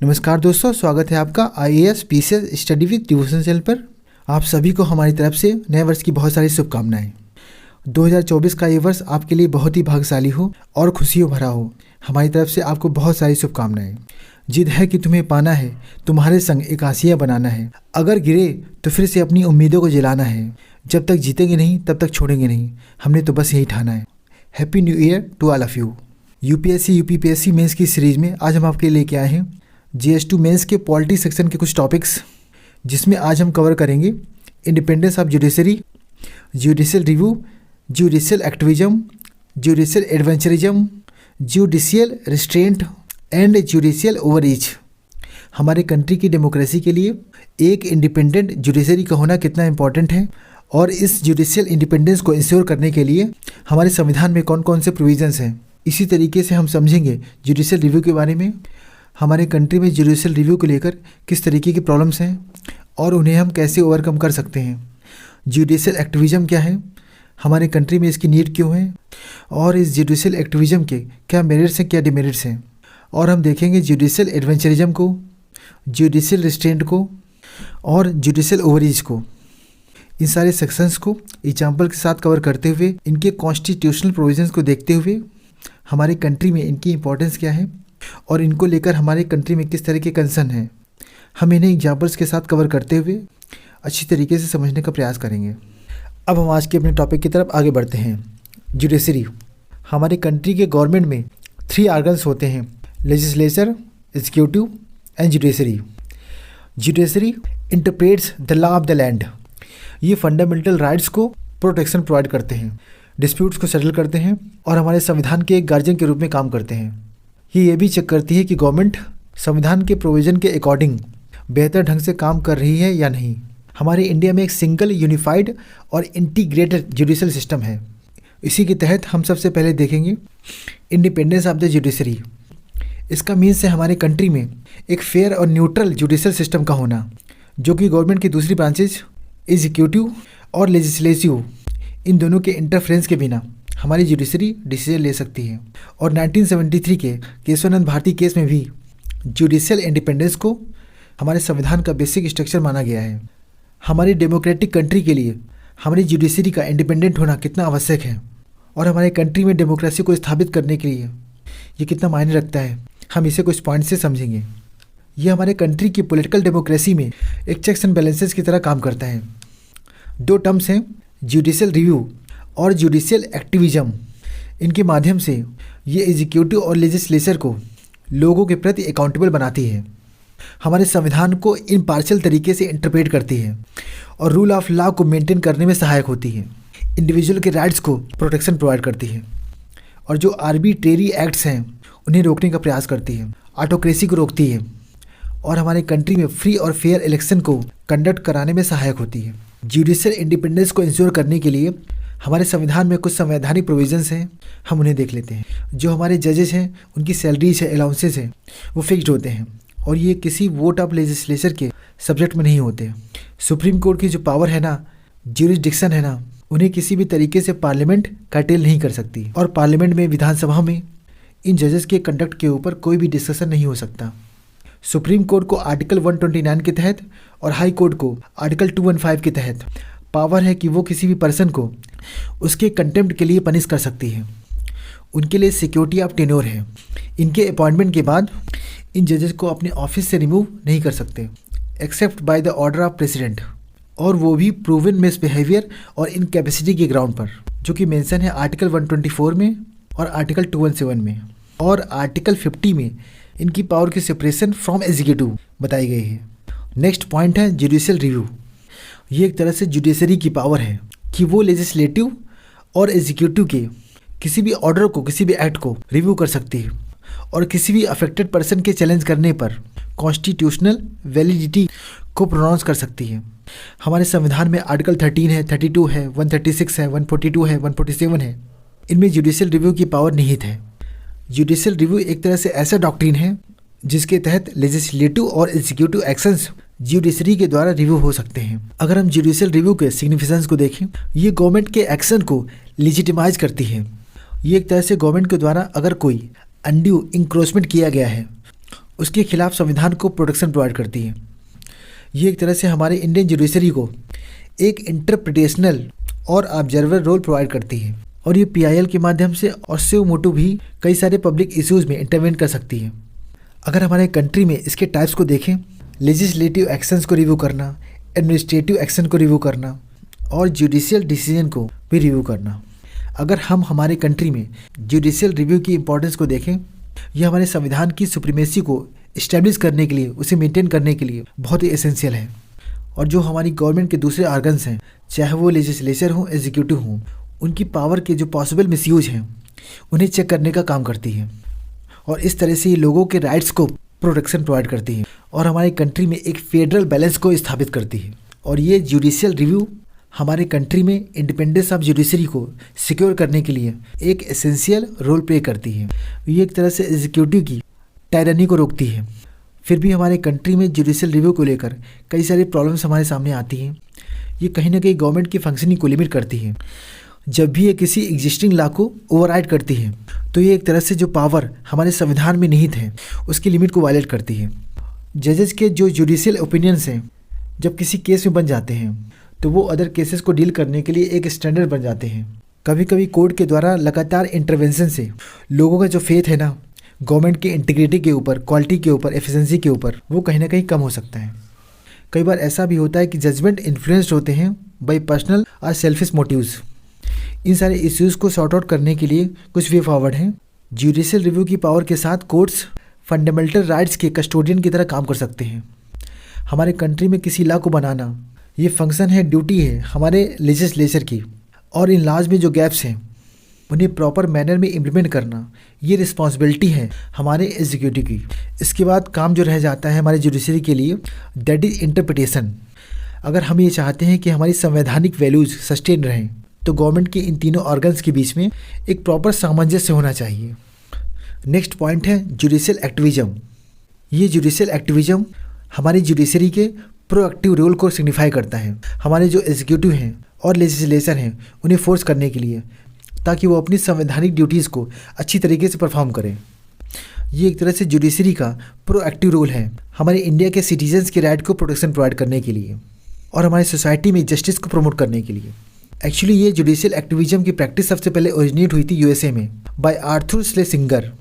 नमस्कार दोस्तों, स्वागत है आपका IAS PCS study with devotion channel पर। आप सभी को हमारी तरफ से नए वर्ष की बहुत सारी शुभकामनाएं। 2024 का ये वर्ष आपके लिए बहुत ही भाग्यशाली हो और खुशियों भरा हो। हमारी तरफ से आपको बहुत सारी शुभकामनाएं। जिद है कि तुम्हें पाना है, तुम्हारे संग एक आसिया बनाना है। अगर गिरे तो फिर से अपनी उम्मीदों को जलाना है। जब तक जीतेंगे नहीं तब तक छोड़ेंगे नहीं, हमने तो बस यही ठाना है। Happy new year to all of you. UPSC UPPSC mains की सीरीज में आज हम आपके लेके आए हैं GS2 मेंस के पॉलिटी सेक्शन के कुछ टॉपिक्स, जिसमें आज हम कवर करेंगे independence of judiciary, judicial review, judicial activism, judicial adventurism, judicial restraint and judicial overreach. हमारे कंट्री की डेमोक्रेसी के लिए एक इंडिपेंडेंट जुडिशरी का होना कितना इंपॉर्टेंट है और इस जुडिशियल इंडिपेंडेंस को इंश्योर करने के लिए हमारे संविधान में कौन कौन से प्रोविजंस हैं। इसी तरीके से हम समझेंगे जुडिशियल रिव्यू के बारे में, हमारे कंट्री में जुडिशियल रिव्यू को लेकर किस तरीके की प्रॉब्लम्स हैं और उन्हें हम कैसे ओवरकम कर सकते हैं। जुडिशियल एक्टिविज्म क्या है, हमारे कंट्री में इसकी नीड क्यों है और इस जुडिशियल एक्टिविज्म के क्या मेरिट्स हैं, क्या डिमेरिट्स हैं। और हम देखेंगे जुडिशियल एडवेंचरिज्म को, जुडिशियल रिस्ट्रेंट को और जुडिशियल ओवररीच को। इन सारे सेक्शंस को एग्जाम्पल के साथ कवर करते हुए, इनके कॉन्स्टिट्यूशनल प्रोविजंस को देखते हुए हमारी कंट्री में इनकी इंपॉर्टेंस क्या है और इनको लेकर हमारे कंट्री में किस तरह के कंसर्न हैं, हम इन्हें एग्जाम्पल्स के साथ कवर करते हुए अच्छी तरीके से समझने का प्रयास करेंगे। अब हम आज के अपने टॉपिक की तरफ आगे बढ़ते हैं। जुडिशरी। हमारी कंट्री के गवर्नमेंट में 3 ऑर्गन्स होते हैं, legislature, executive and judiciary. Judiciary interprets the law of the land. ये फंडामेंटल राइट्स को प्रोटेक्शन प्रोवाइड करते हैं, डिस्प्यूट्स को सेटल करते हैं और हमारे संविधान के एक गार्जियन के रूप में काम करते हैं। ये भी चेक करती है कि गवर्नमेंट संविधान के प्रोविज़न के अकॉर्डिंग बेहतर ढंग से काम कर रही है या नहीं। हमारे इंडिया में एक सिंगल यूनिफाइड और इंटीग्रेटेड जुडिशियल सिस्टम है। इसी के तहत हम सबसे पहले देखेंगे इंडिपेंडेंस ऑफ द जुडिशरी। इसका मीन्स है हमारे कंट्री में एक फेयर और न्यूट्रल जुडिशियल सिस्टम का होना, जो कि गवर्नमेंट की दूसरी ब्रांचेज एग्जीक्यूटिव और लेजिस्लेटिव, इन दोनों के इंटरफेरेंस के बिना हमारी जुडिशरी डिसीजन ले सकती है। और 1973 के केशवानंद भारती केस में भी जुडिशियल इंडिपेंडेंस को हमारे संविधान का बेसिक स्ट्रक्चर माना गया है। हमारी डेमोक्रेटिक कंट्री के लिए हमारी जुडिशरी का इंडिपेंडेंट होना कितना आवश्यक है और हमारे कंट्री में डेमोक्रेसी को स्थापित करने के लिए ये कितना मायने रखता है, हम इसे कुछ पॉइंट से समझेंगे। ये हमारे कंट्री की पॉलिटिकल डेमोक्रेसी में एक चेक्स एंड बैलेंसेस की तरह काम करता है। 2 टर्म्स हैं, जुडिशियल रिव्यू और जुडिशियल एक्टिविज्म। इनके माध्यम से ये एग्जीक्यूटिव और लेजिस्लेचर को लोगों के प्रति अकाउंटेबल बनाती है, हमारे संविधान को इम्पार्शियल तरीके से इंटरप्रेट करती है और रूल ऑफ लॉ को मेंटेन करने में सहायक होती है, इंडिविजुअल के राइट्स को प्रोटेक्शन प्रोवाइड करती है और जो आर्बिट्रेरी एक्ट्स हैं उन्हें रोकने का प्रयास करती है, ऑटोक्रेसी को रोकती है और हमारे कंट्री में फ्री और फेयर इलेक्शन को कंडक्ट कराने में सहायक होती है। जुडिशियल इंडिपेंडेंस को इंश्योर करने के लिए हमारे संविधान में कुछ संवैधानिक प्रोविजंस हैं, हम उन्हें देख लेते हैं। जो हमारे जजेस हैं उनकी सैलरीज है, अलाउंसेस हैं, वो फिक्स्ड होते हैं और ये किसी वोट ऑफ लेजिस्लेचर के सब्जेक्ट में नहीं होते। सुप्रीम कोर्ट की जो पावर है ना, ज्यूरिसडिक्शन है ना, उन्हें किसी भी तरीके से पार्लियामेंट कर्टेल नहीं कर सकती और पार्लियामेंट में, विधानसभा में इन जजेस के कंडक्ट के ऊपर कोई भी डिस्कशन नहीं हो सकता। सुप्रीम कोर्ट को आर्टिकल 129 के तहत और हाई कोर्ट को आर्टिकल 215 के तहत पावर है कि वो किसी भी पर्सन को उसके कंटेम्प्ट के लिए पनिश कर सकती है। उनके लिए सिक्योरिटी ऑफ टेन्योर है। इनके अपॉइंटमेंट के बाद इन जजेस को अपने ऑफिस से रिमूव नहीं कर सकते except by the order of president, और वो भी प्रूवन मिसबिहेवियर और इनकैपेसिटी के ग्राउंड पर, जो कि मेंशन है आर्टिकल 124 में और आर्टिकल 217 में। और आर्टिकल 50 में इनकी पावर की सेपरेशन फ्रॉम एग्जीक्यूटिव बताई गई है। नेक्स्ट पॉइंट है जुडिशियल रिव्यू। ये एक तरह से जुडिशरी की पावर है कि वो लेजिस्लेटिव और एग्जीक्यूटिव के किसी भी ऑर्डर को, किसी भी एक्ट को रिव्यू कर सकती है और किसी भी अफेक्टेड पर्सन के चैलेंज करने पर कॉन्स्टिट्यूशनल वैलिडिटी को प्रोनाउंस कर सकती है। हमारे संविधान में आर्टिकल 13 है, 32 है, 136 है, 142 है, 147 है। इनमें जुडिशियल रिव्यू की पावर निहित है। जुडिशियल रिव्यू एक तरह से ऐसा डॉक्ट्रिन है जिसके तहत लेजिस्लेटिव और एग्जीक्यूटिव एक्शंस जुडिशरी के द्वारा रिव्यू हो सकते हैं। अगर हम जुडिशियल रिव्यू के सिग्निफिकेंस को देखें, ये गवर्नमेंट के एक्शन को लेजिटिमाइज करती है। ये एक तरह से गवर्नमेंट के द्वारा अगर कोई अनड्यू इंक्रोचमेंट किया गया है उसके खिलाफ संविधान को प्रोटेक्शन प्रोवाइड करती है। ये एक तरह से हमारे इंडियन जुडिशरी को एक इंटरप्रिटेशनल और ऑब्जर्वर रोल प्रोवाइड करती है, और ये PIL के माध्यम से और सुओ मोटो भी कई सारे पब्लिक इश्यूज़ में इंटरवेन कर सकती है। अगर हमारे कंट्री में इसके टाइप्स को देखें, लेजिस्लेटिव एक्शंस को रिव्यू करना, एडमिनिस्ट्रेटिव एक्शन को रिव्यू करना और जुडिशियल डिसीजन को भी रिव्यू करना। अगर हम हमारे कंट्री में जुडिशियल रिव्यू की इंपॉर्टेंस को देखें, यह हमारे संविधान की सुप्रीमेसी को इस्टेब्लिश करने के लिए, उसे मेंटेन करने के लिए बहुत ही एसेंशियल है। और जो हमारी गवर्नमेंट के दूसरे ऑर्गन्स हैं, चाहे वो लेजिस्लेचर हों, एग्जीक्यूटिव हों, उनकी पावर के जो पॉसिबल मिसयूज हैं उन्हें चेक करने का काम करती है, और इस तरह से ये लोगों के राइट्स को प्रोटेक्शन प्रोवाइड करती है और हमारे कंट्री में एक फेडरल बैलेंस को स्थापित करती है। और ये जुडिशियल रिव्यू हमारे कंट्री में इंडिपेंडेंस ऑफ जुडिशरी को सिक्योर करने के लिए एक एसेंशियल रोल प्ले करती है। ये एक तरह से एग्जीक्यूटिव की टायरनी को रोकती है। फिर भी हमारे कंट्री में जुडिशियल रिव्यू को लेकर कई सारी प्रॉब्लम्स हमारे सामने आती हैं। ये कहीं ना कहीं गवर्नमेंट की फंक्शनिंग को लिमिट करती है। जब भी ये किसी एग्जिस्टिंग लॉ को ओवरराइड करती है तो ये एक तरह से जो पावर हमारे संविधान में निहित है उसकी लिमिट को वायलेट करती है। जजेस के जो जुडिशियल ओपिनियंस हैं जब किसी केस में बन जाते हैं तो वो अदर केसेस को डील करने के लिए एक स्टैंडर्ड बन जाते हैं। कभी कभी कोर्ट के द्वारा लगातार इंटरवेंशन से लोगों का जो फेथ है ना गवर्नमेंट की इंटीग्रिटी के ऊपर, क्वालिटी के ऊपर, एफिशिएंसी के ऊपर, वो कहीं ना कहीं कम हो सकता है। कई बार ऐसा भी होता है कि जजमेंट इन्फ्लुएंस्ड होते हैं बाय पर्सनल और सेल्फिश मोटिव्स। इन सारे इश्यूज़ को सॉर्ट आउट करने के लिए कुछ वे फॉरवर्ड हैं। जुडिशियल रिव्यू की पावर के साथ कोर्ट्स फंडामेंटल राइट्स के कस्टोडियन की तरह काम कर सकते हैं। हमारे कंट्री में किसी लॉ को बनाना ये फंक्शन है, ड्यूटी है हमारे लेजिस्लेचर की, और इन लॉज में जो गैप्स हैं उन्हें प्रॉपर मैनर में इम्प्लीमेंट करना ये रिस्पॉन्सिबिलिटी है हमारे एग्जीक्यूटिव की। इसके बाद काम जो रह जाता है हमारे जुडिशरी के लिए, दैट इज़ इंटरप्रिटेशन। अगर हम ये चाहते हैं कि हमारी संवैधानिक वैल्यूज़ सस्टेन रहें तो गवर्नमेंट के इन तीनों ऑर्गन्स के बीच में एक प्रॉपर सामंजस्य होना चाहिए। नेक्स्ट पॉइंट है जुडिशियल एक्टिविज्म। ये जुडिशियल एक्टिविज्म हमारी जुडिशरी के प्रोएक्टिव रोल को सिग्निफाई करता है, हमारे जो एग्जीक्यूटिव हैं और लेजिस्लेचर हैं उन्हें फोर्स करने के लिए, ताकि वो अपनी संवैधानिक ड्यूटीज़ को अच्छी तरीके से परफॉर्म करें। ये एक तरह से जुडिशरी का प्रोएक्टिव रोल है हमारे इंडिया के सिटीजन्स के राइट को प्रोटेक्शन प्रोवाइड करने के लिए और हमारी सोसाइटी में जस्टिस को प्रमोट करने के लिए। एक्चुअली ये जुडिशियल एक्टिविज्म की प्रैक्टिस सबसे पहले ओरिजिनेट हुई थी USA में बाय आर्थर श्लेसिंगर,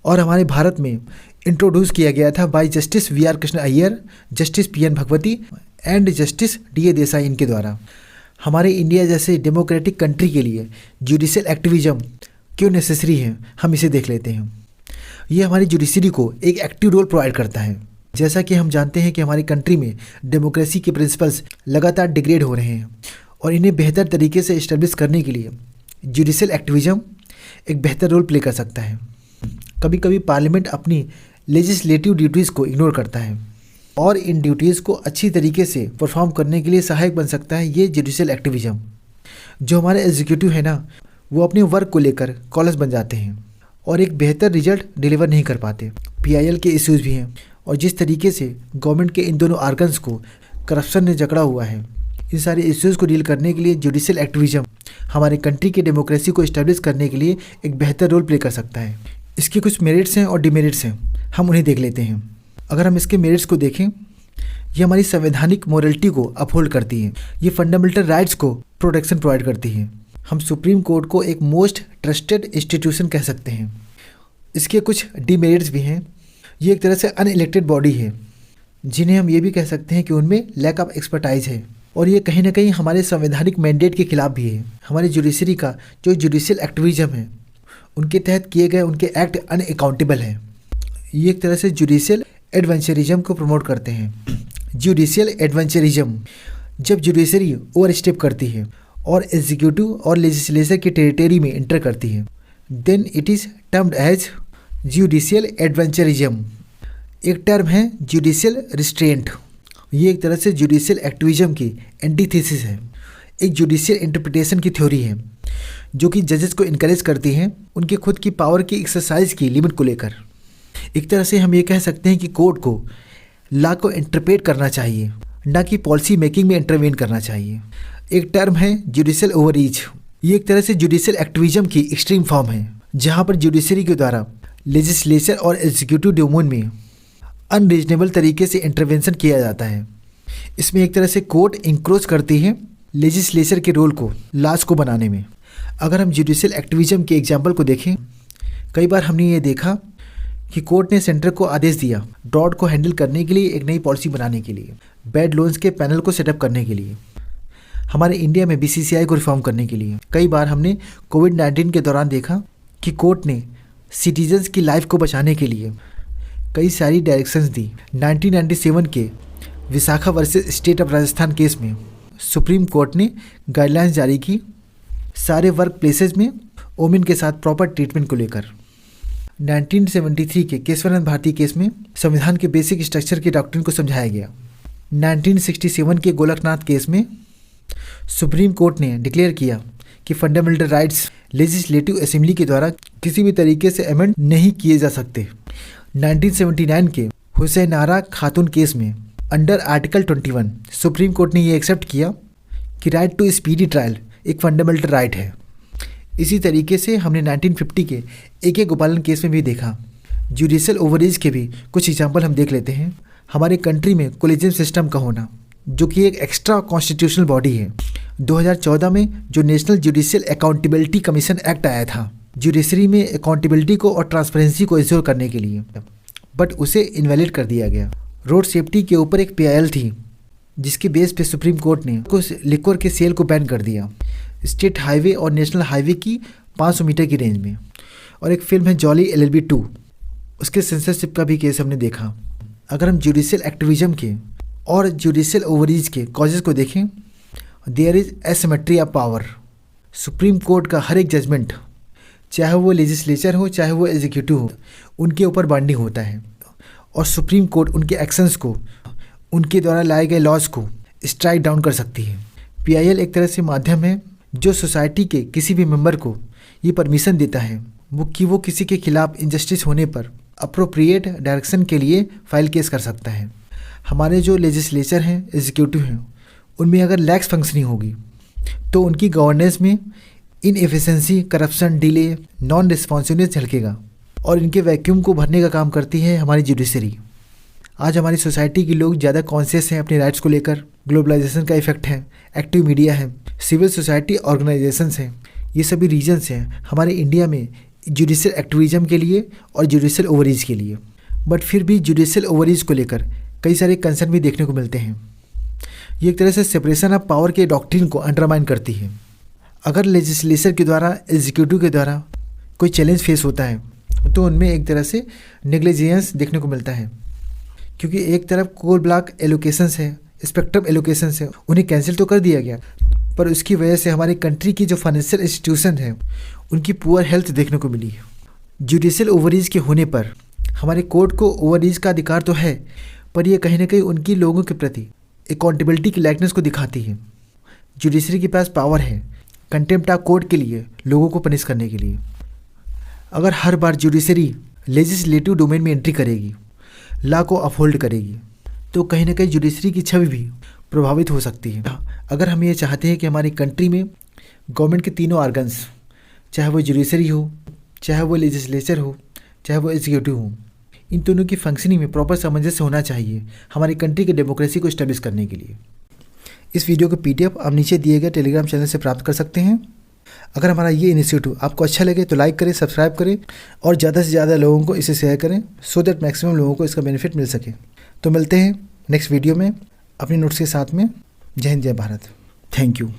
और हमारे भारत में इंट्रोड्यूस किया गया था bye justice VR Krishna Iyer, justice PN Bhagwati and justice DA Desai इनके द्वारा। हमारे इंडिया जैसे डेमोक्रेटिक कंट्री के लिए जुडिशियल एक्टिविज्म क्यों नेसेसरी है, हम इसे देख लेते हैं। ये हमारी जुडिशरी को एक एक्टिव रोल प्रोवाइड करता है। जैसा कि हम जानते हैं कि हमारी कंट्री में डेमोक्रेसी के प्रिंसिपल्स लगातार डिग्रेड हो रहे हैं, और इन्हें बेहतर तरीके से इस्टेब्लिश करने के लिए जुडिशियल एक्टिविज्म एक बेहतर रोल प्ले कर सकता है। कभी कभी पार्लियामेंट अपनी लेजिस्लेटिव ड्यूटीज़ को इग्नोर करता है, और इन ड्यूटीज़ को अच्छी तरीके से परफॉर्म करने के लिए सहायक बन सकता है ये जुडिशियल एक्टिविज्म। जो हमारे एग्जीक्यूटिव है ना वो अपने वर्क को लेकर कॉलेज बन जाते हैं और एक बेहतर रिजल्ट डिलीवर नहीं कर पाते। PIL के इश्यूज़ भी हैं, और जिस तरीके से गवर्नमेंट के इन दोनों आर्गन्स को करप्शन ने जकड़ा हुआ है, इन सारे इश्यूज़ को डील करने के लिए जुडिशियल एक्टिविज्म हमारे कंट्री के डेमोक्रेसी को इस्टेब्लिश करने के लिए एक बेहतर रोल प्ले कर सकता है। इसके कुछ मेरिट्स हैं और डिमेरिट्स हैं, हम उन्हें देख लेते हैं। अगर हम इसके मेरिट्स को देखें, ये हमारी संवैधानिक मोरलिटी को अपहोल्ड करती है, ये फंडामेंटल राइट्स को प्रोटेक्शन प्रोवाइड करती है। हम सुप्रीम कोर्ट को एक मोस्ट ट्रस्टेड इंस्टीट्यूशन कह सकते हैं। इसके कुछ डिमेरिट्स भी हैं। ये एक तरह से अनइलेक्टेड बॉडी है, जिन्हें हम ये भी कह सकते हैं कि उनमें लैक ऑफ एक्सपर्टाइज है, और ये कहीं ना कहीं हमारे संवैधानिक मैंडेट के खिलाफ भी है। हमारी जुडिशरी का जो जुडिशियल एक्टिविज्म है उनके तहत किए गए उनके एक्ट अनअकाउंटेबल है। ये एक तरह से जुडिशियल एडवेंचरिज्म को प्रमोट करते हैं। जुडिशियल एडवेंचरिज्म जब जुडिशरी ओवर स्टेप करती है और एग्जीक्यूटिव और लेजिस्लेचर की टेरिटरी में इंटर करती है, then it is termed as judicial adventurism. एक टर्म है जुडिशियल रिस्ट्रेंट। ये एक तरह से जुडिशियल एक्टिविज्म की एंटीथेसिस है, एक जुडिशियल इंटरप्रिटेशन की थ्योरी है जो कि जजेस को इनकरेज करती हैं उनके खुद की पावर की एक्सरसाइज की लिमिट को लेकर। एक तरह से हम ये कह सकते हैं कि कोर्ट को लॉ को इंटरप्रेट करना चाहिए, ना कि पॉलिसी मेकिंग में इंटरवेन करना चाहिए। एक टर्म है जुडिशियल ओवररीच। ये एक तरह से जुडिशियल एक्टिविज्म की एक्सट्रीम फॉर्म है, जहाँ पर जुडिशरी के द्वारा लेजिस्लेचर और एग्जीक्यूटिव डोमेन में अनरीजनेबल तरीके से इंटरवेंशन किया जाता है। इसमें एक तरह से कोर्ट इंक्रोच करती है लेजिस्लेचर के रोल को लॉज को बनाने में। अगर हम जुडिशियल एक्टिविज्म के एग्जाम्पल को देखें, कई बार हमने ये देखा कि कोर्ट ने सेंटर को आदेश दिया ड्रॉट को हैंडल करने के लिए, एक नई पॉलिसी बनाने के लिए, बैड लोन्स के पैनल को सेटअप करने के लिए, हमारे इंडिया में BCCI को रिफॉर्म करने के लिए। कई बार हमने कोविड-19 के दौरान देखा कि कोर्ट ने सिटीजन्स की लाइफ को बचाने के लिए कई सारी डायरेक्शंस दी। 1997 के Vishakha versus state of Rajasthan case में सुप्रीम कोर्ट ने गाइडलाइंस जारी की सारे वर्क प्लेसेज में वोमेन के साथ प्रॉपर ट्रीटमेंट को लेकर। 1973 के केशवानंद भारती केस में संविधान के बेसिक स्ट्रक्चर के डॉक्ट्रिन को समझाया गया। 1967 के गोलकनाथ केस में सुप्रीम कोर्ट ने डिक्लेयर किया कि फंडामेंटल राइट्स लेजिस्लेटिव असेंबली के द्वारा किसी भी तरीके से अमेंड नहीं किए जा सकते। 1979 के हुसैनारा खातून केस में अंडर आर्टिकल 21 सुप्रीम कोर्ट ने ये एक्सेप्ट किया कि राइट टू स्पीडी ट्रायल एक फंडामेंटल राइट है। इसी तरीके से हमने 1950 के AK गोपालन केस में भी देखा। जुडिशियल ओवरेज के भी कुछ एग्जाम्पल हम देख लेते हैं। हमारे कंट्री में कोलेजियम सिस्टम का होना, जो कि एक एक्स्ट्रा कॉन्स्टिट्यूशनल बॉडी है। 2014 में जो national judicial accountability commission act आया था जुडिशरी में अकाउंटेबिलिटी को और ट्रांसपेरेंसी को इंश्योर करने के लिए, बट उसे इनवैलिड कर दिया गया। रोड सेफ्टी के ऊपर एक PIL थी जिसके बेस पे सुप्रीम कोर्ट ने कुछ लिक्वर के सेल को बैन कर दिया स्टेट हाईवे और नेशनल हाईवे की 500 मीटर की रेंज में। और एक फिल्म है जॉली LLB 2, उसके सेंसरशिप का भी केस हमने देखा। अगर हम जुडिशियल एक्टिविज्म के और जुडिशियल ओवरेज के कॉजेज़ को देखें, there is asymmetry of power. Supreme court का हर एक जजमेंट, चाहे वो लेजिस्लेचर हो चाहे वो एग्जीक्यूटिव हो, उनके ऊपर बाइंडिंग होता है और सुप्रीम कोर्ट उनके एक्शंस को, उनके द्वारा लाए गए लॉज को स्ट्राइक डाउन कर सकती है। PIL एक तरह से माध्यम है जो सोसाइटी के किसी भी मेंबर को ये परमिशन देता है वो किसी के खिलाफ इनजस्टिस होने पर अप्रोप्रिएट डायरेक्शन के लिए फाइल केस कर सकता है। हमारे जो लेजिस्लेचर हैं, एग्जीक्यूटिव हैं, उनमें अगर लैक्स फंक्शनिंग होगी तो उनकी गवर्नेंस में inefficiency, corruption, delay, non responsiveness झलकेगा और इनके वैक्यूम को भरने का काम करती है हमारी जुडिशरी। आज हमारी सोसाइटी के लोग ज़्यादा कॉन्शियस हैं अपने राइट्स को लेकर। ग्लोबलाइजेशन का इफेक्ट है, एक्टिव मीडिया है, सिविल सोसाइटी ऑर्गेनाइजेशंस हैं, ये सभी रीजन्स हैं हमारे इंडिया में जुडिशियल एक्टिविज्म के लिए और जुडिशियल ओवरेज के लिए। बट फिर भी जुडिशियल ओवरेज को लेकर कई सारे कंसर्न भी देखने को मिलते हैं। ये एक तरह से सेपरेशन ऑफ पावर के डॉक्ट्रिन को अंडरमाइन करती है। अगर लेजिस्लेचर के द्वारा, एग्जीक्यूटिव के द्वारा कोई चैलेंज फेस होता है तो उनमें एक तरह से नेग्लिजेंस देखने को मिलता है, क्योंकि एक तरफ कोल ब्लॉक एलोकेशंस है, स्पेक्ट्रम एलोकेशंस है, उन्हें कैंसिल तो कर दिया गया, पर उसकी वजह से हमारी कंट्री की जो फाइनेंशियल इंस्टीट्यूशन है उनकी पुअर हेल्थ देखने को मिली है। जुडिशियल ओवरेज के होने पर हमारे कोर्ट को ओवरेज का अधिकार तो है, पर यह कहीं ना कहीं उनकी लोगों के प्रति अकाउंटेबिलिटी की लाइकनेस को दिखाती है। जुडिशरी के पास पावर है कंटेम्प्ट ऑफ कोर्ट के लिए, लोगों को पनिश करने के लिए। अगर हर बार जुडिशरी लेजिस्लेटिव डोमेन में एंट्री करेगी, लॉ को अपहोल्ड करेगी, तो कहीं ना कहीं जुडिशरी की छवि भी प्रभावित हो सकती है। अगर हम ये चाहते हैं कि हमारी कंट्री में गवर्नमेंट के तीनों ऑर्गन्स, चाहे वो जुडिशरी हो, चाहे वो लेजिस्लेचर हो, चाहे वो एग्जीक्यूटिव हो, इन दोनों की फंक्शनिंग में प्रॉपर सामंजस्य होना चाहिए हमारी कंट्री के डेमोक्रेसी को इस्टेब्लिश करने के लिए। इस वीडियो का PDF आप नीचे दिए गए टेलीग्राम चैनल से प्राप्त कर सकते हैं। अगर हमारा ये इनिशिएटिव आपको अच्छा लगे तो लाइक करें, सब्सक्राइब करें और ज़्यादा से ज़्यादा लोगों को इसे शेयर करें, सो दैट मैक्सिमम लोगों को इसका बेनिफिट मिल सके। तो मिलते हैं नेक्स्ट वीडियो में अपने नोट्स के साथ में। जय हिंद, जय भारत। Thank you.